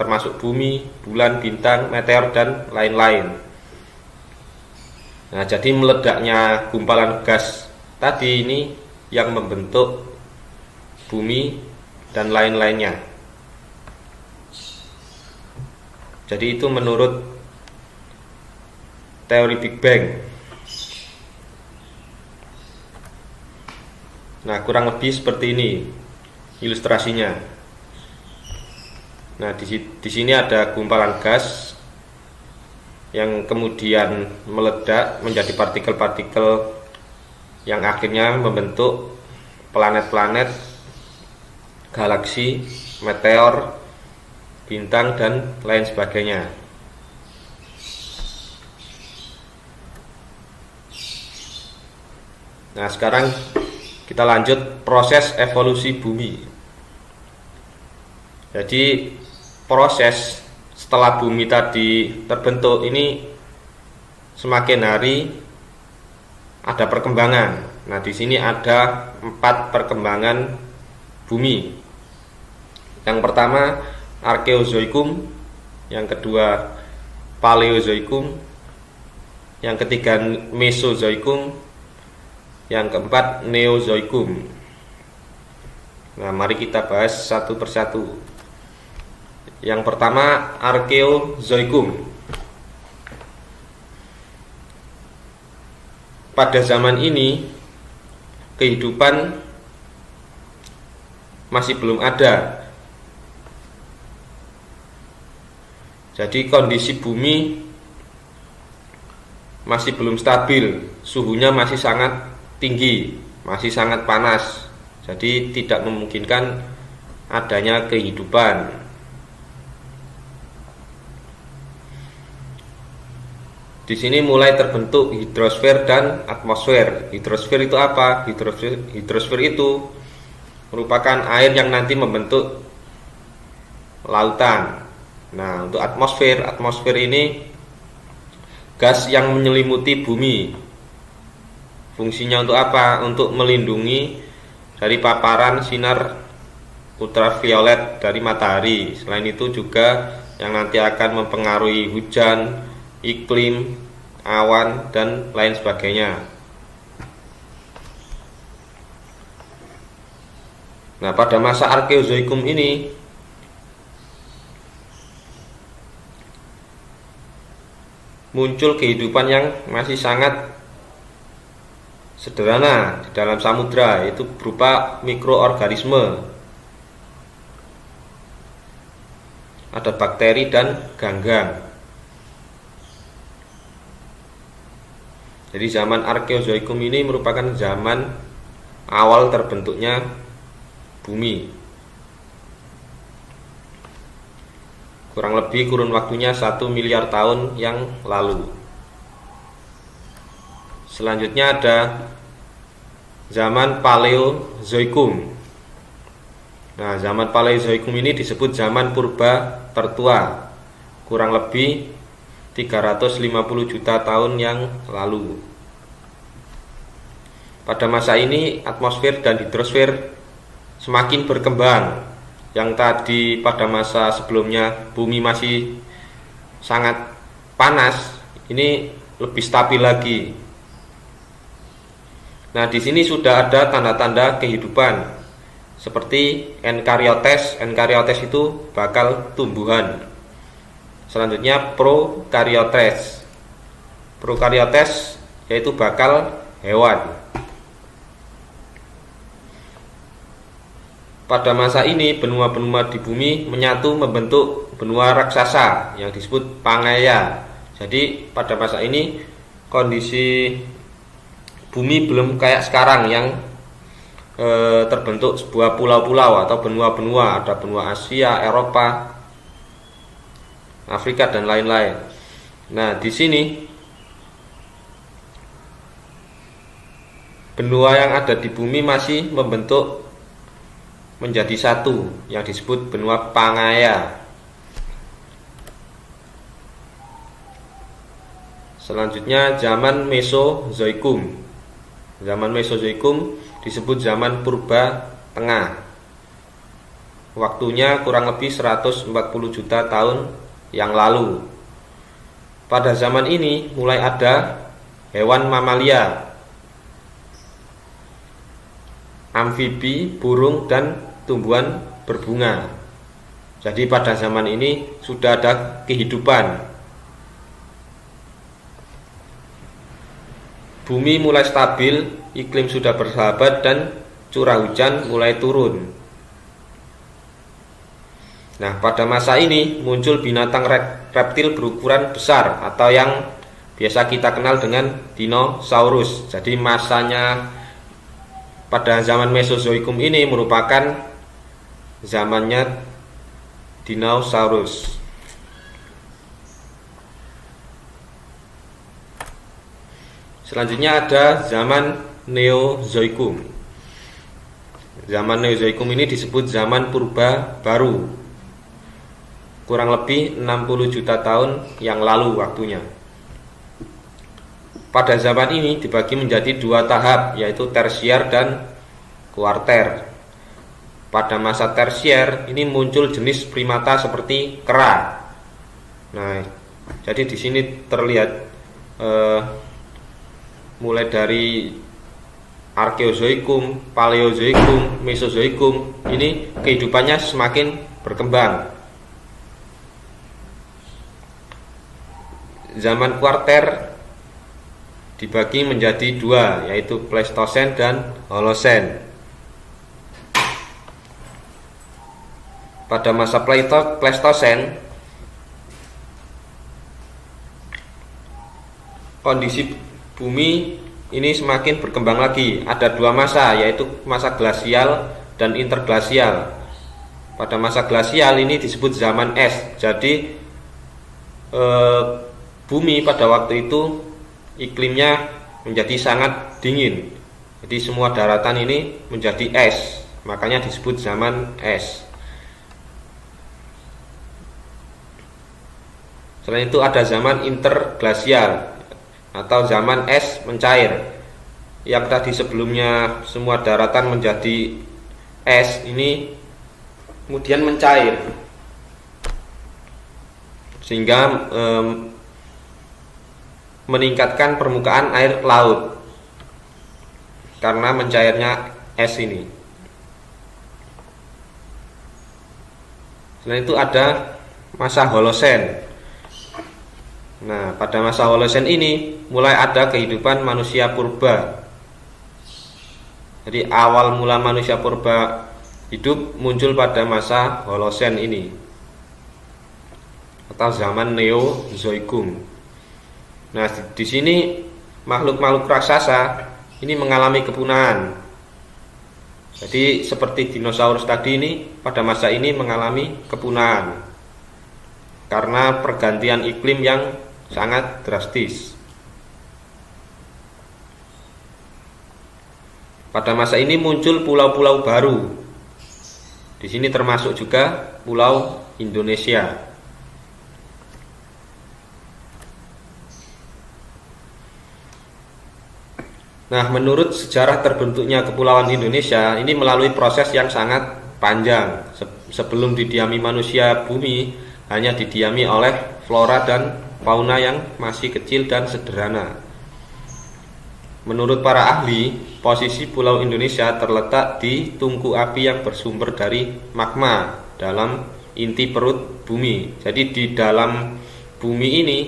termasuk bumi, bulan, bintang, meteor, dan lain-lain. Nah, jadi meledaknya gumpalan gas tadi ini yang membentuk bumi dan lain-lainnya. Jadi itu menurut teori Big Bang. Nah, kurang lebih seperti ini ilustrasinya. Nah, di sini ada gumpalan gas yang kemudian meledak menjadi partikel-partikel yang akhirnya membentuk planet-planet, galaksi, meteor, bintang, dan lain sebagainya. Nah, sekarang kita lanjut proses evolusi bumi. Jadi proses setelah bumi tadi terbentuk ini semakin hari ada perkembangan. Nah, di sini ada 4 perkembangan bumi. Yang pertama Arkeozoikum, yang kedua Paleozoikum, yang ketiga Mesozoikum, yang keempat Neozoikum. Nah, mari kita bahas satu persatu. Yang pertama Arkeozoikum. Pada zaman ini kehidupan masih belum ada. Jadi kondisi bumi masih belum stabil, suhunya masih sangat tinggi, masih sangat panas. Jadi tidak memungkinkan adanya kehidupan. Di sini mulai terbentuk hidrosfer dan atmosfer. Hidrosfer itu apa? Hidrosfer itu merupakan air yang nanti membentuk lautan. Nah, untuk atmosfer ini gas yang menyelimuti bumi. Fungsinya untuk apa? Untuk melindungi dari paparan sinar ultraviolet dari matahari. Selain itu juga yang nanti akan mempengaruhi hujan, iklim, awan, dan lain sebagainya. Nah, pada masa Arkeozoikum ini muncul kehidupan yang masih sangat sederhana di dalam samudra, yaitu berupa mikroorganisme. Ada bakteri dan ganggang. Jadi zaman Arkeozoikum ini merupakan zaman awal terbentuknya bumi. Kurang lebih kurun waktunya 1 miliar tahun yang lalu. Selanjutnya ada zaman Paleozoikum. Nah, zaman Paleozoikum ini disebut zaman purba tertua. Kurang lebih 350 juta tahun yang lalu. Pada masa ini atmosfer dan hidrosfer semakin berkembang. Yang tadi pada masa sebelumnya bumi masih sangat panas, ini lebih stabil lagi. Nah, di sini sudah ada tanda-tanda kehidupan seperti Enkaryotes. Enkaryotes itu bakal tumbuhan. Selanjutnya Prokaryotes. Prokaryotes yaitu bakal hewan. Pada masa ini benua-benua di bumi menyatu membentuk benua raksasa yang disebut Pangaea. Jadi pada masa ini kondisi bumi belum kayak sekarang yang terbentuk sebuah pulau-pulau atau benua-benua. Ada benua Asia, Eropa, Afrika, dan lain-lain. Nah, di sini benua yang ada di bumi masih membentuk menjadi satu yang disebut benua Pangaea. Selanjutnya zaman Mesozoikum. Zaman Mesozoikum disebut zaman purba tengah. waktunya kurang lebih 140 juta tahun yang lalu. Pada zaman ini mulai ada hewan mamalia, amfibi, burung, dan tumbuhan berbunga. Jadi pada zaman ini sudah ada kehidupan. Bumi mulai stabil, iklim sudah bersahabat, dan curah hujan mulai turun. Nah, pada masa ini muncul binatang reptil berukuran besar atau yang biasa kita kenal dengan dinosaurus. Jadi masanya pada zaman Mesozoikum ini merupakan zamannya dinosaurus. Selanjutnya ada zaman Neozoikum. Zaman Neozoikum ini disebut zaman purba baru. Kurang lebih 60 juta tahun yang lalu waktunya. Pada zaman ini dibagi menjadi dua tahap, yaitu tersier dan kuarter. Pada masa tersier ini muncul jenis primata seperti kera. Nah, jadi di sini terlihat mulai dari Arkeozoikum, Paleozoikum, Mesozoikum, ini kehidupannya semakin berkembang. Zaman kuarter dibagi menjadi dua, yaitu Pleistosen dan Holosen. Pada masa Pleistosen, kondisi bumi ini semakin berkembang lagi. Ada dua masa, yaitu masa glasial dan interglasial. Pada masa glasial ini disebut zaman es. Jadi bumi pada waktu itu iklimnya menjadi sangat dingin. Jadi semua daratan ini menjadi es. Makanya disebut zaman es. Selain itu ada zaman interglasial atau zaman es mencair. Yang tadi sebelumnya semua daratan menjadi es, ini kemudian mencair sehingga meningkatkan permukaan air laut karena mencairnya es ini. Selain itu ada masa Holosen. Nah, pada masa Holosen ini mulai ada kehidupan manusia purba. Jadi awal mula manusia purba hidup muncul pada masa Holosen ini atau zaman Neozoikum. Nah, di sini makhluk-makhluk raksasa ini mengalami kepunahan. Jadi seperti dinosaurus tadi ini pada masa ini mengalami kepunahan karena pergantian iklim yang sangat drastis. Pada masa ini muncul pulau-pulau baru. Di sini termasuk juga Pulau Indonesia. Nah, menurut sejarah terbentuknya Kepulauan Indonesia ini melalui proses yang sangat panjang. Sebelum didiami manusia, bumi hanya didiami oleh flora dan fauna yang masih kecil dan sederhana. Menurut para ahli, posisi Pulau Indonesia terletak di tungku api yang bersumber dari magma dalam inti perut bumi. Jadi di dalam bumi ini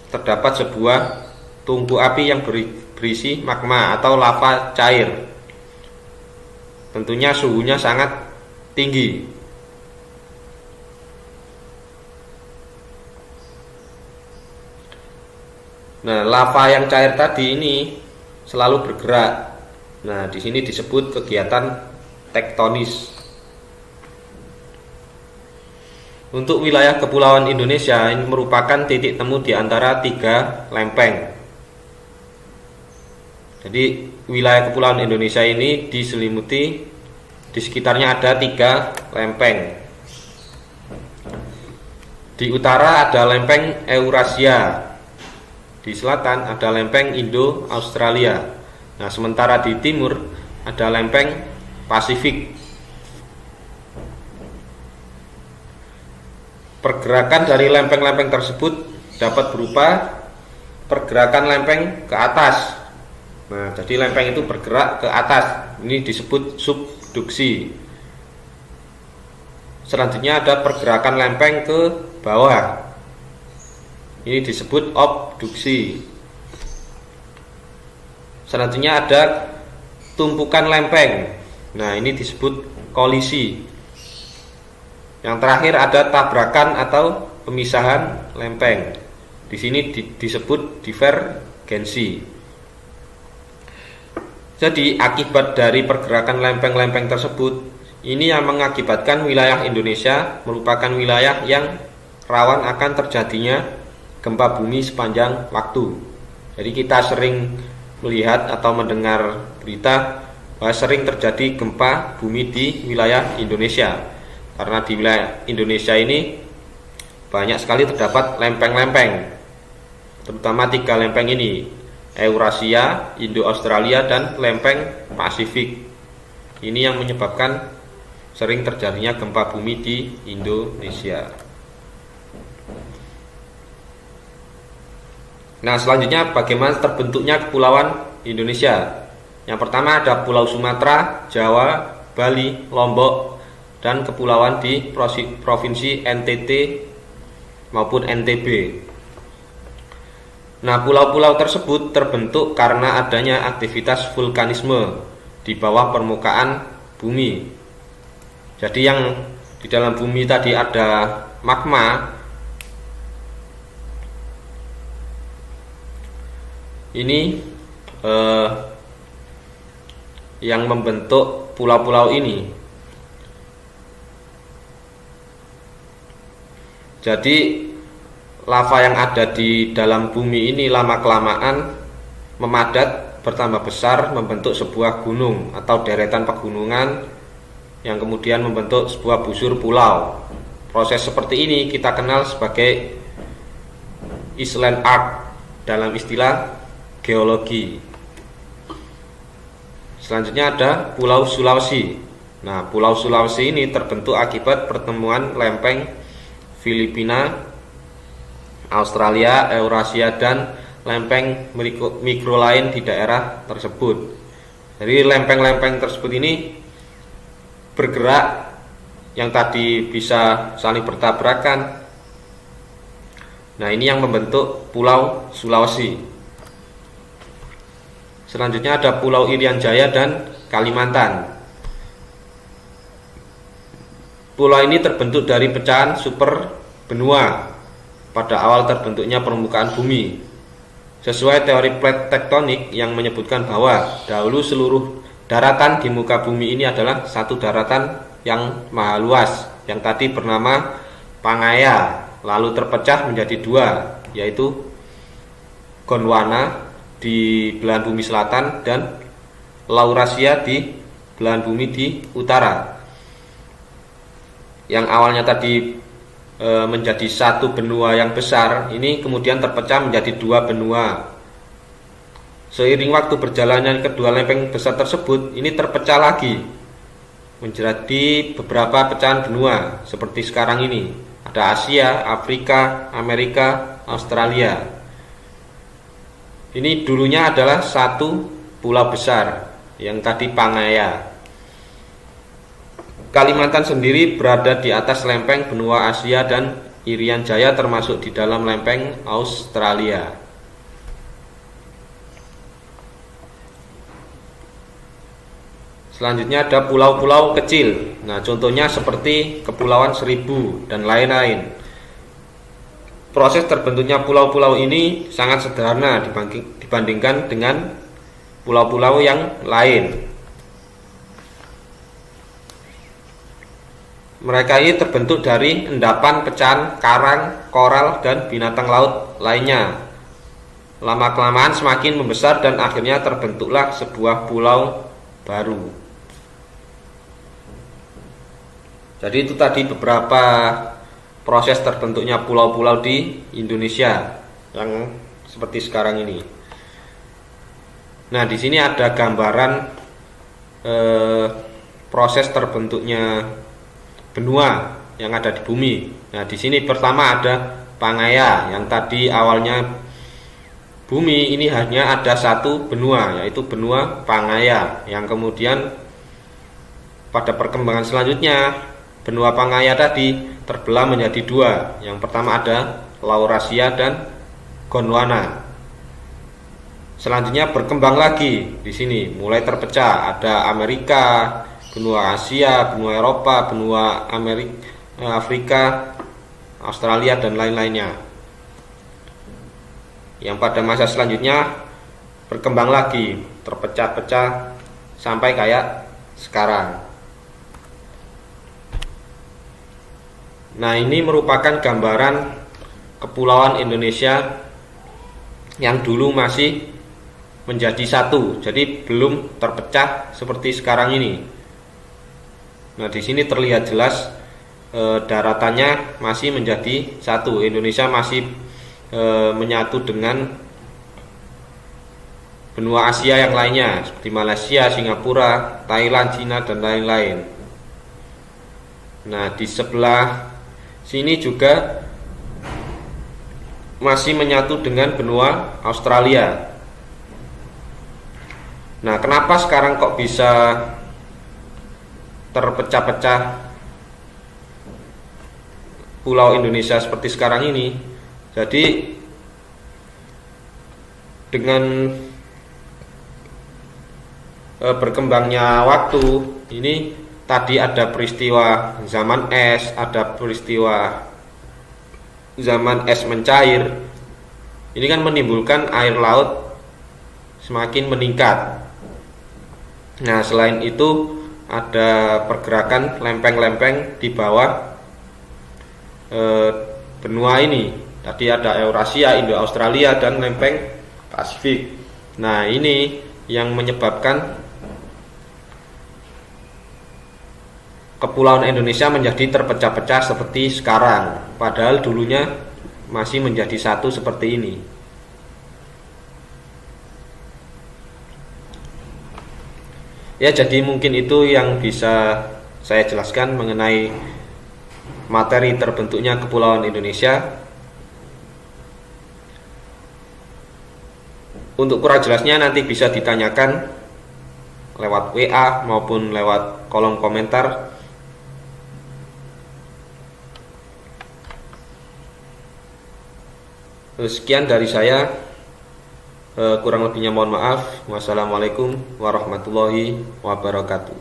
terdapat sebuah tungku api yang berisi magma atau lava cair. Tentunya suhunya sangat tinggi. Nah, lava yang cair tadi ini selalu bergerak. Nah, di sini disebut kegiatan tektonis. Untuk wilayah Kepulauan Indonesia ini merupakan titik temu di antara tiga lempeng. Jadi wilayah Kepulauan Indonesia ini diselimuti, di sekitarnya ada tiga lempeng. Di utara ada lempeng Eurasia. Di selatan ada lempeng Indo-Australia. Nah, sementara di timur ada lempeng Pasifik. pergerakan dari lempeng-lempeng tersebut dapat berupa pergerakan lempeng ke atas. Nah, jadi lempeng itu bergerak ke atas. Ini disebut subduksi. Selanjutnya ada pergerakan lempeng ke bawah. Ini disebut abduksi. Selanjutnya ada tumpukan lempeng. Nah, ini disebut kolisi. Yang terakhir ada tabrakan atau pemisahan lempeng. Di sini disebut divergensi. Jadi akibat dari pergerakan lempeng-lempeng tersebut, ini yang mengakibatkan wilayah Indonesia merupakan wilayah yang rawan akan terjadinya gempa bumi sepanjang waktu. Jadi kita sering melihat atau mendengar berita bahwa sering terjadi gempa bumi di wilayah Indonesia. Karena di wilayah Indonesia ini banyak sekali terdapat lempeng-lempeng, terutama 3 lempeng ini: Eurasia, Indo-Australia, dan lempeng Pasifik. Ini yang menyebabkan sering terjadinya gempa bumi di Indonesia. Nah, selanjutnya bagaimana terbentuknya kepulauan Indonesia. Yang pertama ada Pulau Sumatera, Jawa, Bali, Lombok, dan kepulauan di provinsi NTT maupun NTB. Nah, pulau-pulau tersebut terbentuk karena adanya aktivitas vulkanisme di bawah permukaan bumi. Jadi yang di dalam bumi tadi ada magma, ini yang membentuk pulau-pulau ini. Jadi lava yang ada di dalam bumi ini lama-kelamaan memadat, bertambah besar, membentuk sebuah gunung atau deretan pegunungan yang kemudian membentuk sebuah busur pulau. Proses seperti ini kita kenal sebagai island arc dalam istilah geologi. Selanjutnya ada Pulau Sulawesi. Nah, Pulau Sulawesi ini terbentuk akibat pertemuan lempeng Filipina, Australia, Eurasia, dan lempeng mikro lain di daerah tersebut. Jadi lempeng-lempeng tersebut ini bergerak, yang tadi bisa saling bertabrakan. Nah, ini yang membentuk Pulau Sulawesi. Selanjutnya ada Pulau Irian Jaya dan Kalimantan. Pulau ini terbentuk dari pecahan super benua pada awal terbentuknya permukaan bumi. Sesuai teori plate tektonik yang menyebutkan bahwa dahulu seluruh daratan di muka bumi ini adalah satu daratan yang maha luas, yang tadi bernama Pangaea, lalu terpecah menjadi 2, yaitu Gondwana di belahan bumi selatan dan Laurasia di belahan bumi di utara. Yang awalnya tadi menjadi satu benua yang besar, ini kemudian terpecah menjadi 2 benua. Seiring waktu berjalannya kedua lempeng besar tersebut, ini terpecah lagi menjadi beberapa pecahan benua seperti sekarang ini. Ada Asia, Afrika, Amerika, Australia. Ini dulunya adalah satu pulau besar yang tadi Pangaea. Kalimantan sendiri berada di atas lempeng benua Asia dan Irian Jaya termasuk di dalam lempeng Australia. Selanjutnya ada pulau-pulau kecil. Nah, contohnya seperti Kepulauan Seribu dan lain-lain. Proses terbentuknya pulau-pulau ini sangat sederhana dibandingkan dengan pulau-pulau yang lain. Mereka ini terbentuk dari endapan pecahan karang, koral, dan binatang laut lainnya. Lama-kelamaan semakin membesar dan akhirnya terbentuklah sebuah pulau baru. Jadi itu tadi beberapa proses terbentuknya pulau-pulau di Indonesia yang seperti sekarang ini. Nah, di sini ada gambaran proses terbentuknya benua yang ada di bumi. Nah, di sini pertama ada Pangaea, yang tadi awalnya bumi ini hanya ada satu benua, yaitu benua Pangaea, yang kemudian pada perkembangan selanjutnya benua Pangaea tadi terbelah menjadi dua. Yang pertama ada Laurasia dan Gondwana. Selanjutnya berkembang lagi di sini, mulai terpecah, ada Amerika, benua Asia, benua Eropa, benua Afrika, Australia dan lain-lainnya. Yang pada masa selanjutnya berkembang lagi, terpecah-pecah sampai kayak sekarang. Nah, ini merupakan gambaran kepulauan Indonesia yang dulu masih menjadi satu, jadi belum terpecah seperti sekarang ini. Nah, di sini terlihat jelas daratannya masih menjadi satu. Indonesia masih menyatu dengan benua Asia yang lainnya seperti Malaysia, Singapura, Thailand, Cina dan lain-lain. Nah, di sebelah sini juga masih menyatu dengan benua Australia. Nah, kenapa sekarang kok bisa terpecah-pecah pulau Indonesia seperti sekarang ini? Jadi dengan berkembangnya waktu ini, tadi ada peristiwa zaman es, ada peristiwa zaman es mencair. Ini kan menimbulkan air laut semakin meningkat. Nah, selain itu ada pergerakan lempeng-lempeng di bawah benua ini. Tadi ada Eurasia, Indo-Australia dan lempeng Pasifik. Nah, ini yang menyebabkan kepulauan Indonesia menjadi terpecah-pecah seperti sekarang, padahal dulunya masih menjadi satu seperti ini. Ya, jadi mungkin itu yang bisa saya jelaskan mengenai materi terbentuknya kepulauan Indonesia. Untuk kurang jelasnya nanti bisa ditanyakan lewat WA maupun lewat kolom komentar. Sekian dari saya. Kurang lebihnya mohon maaf. Wassalamualaikum warahmatullahi wabarakatuh.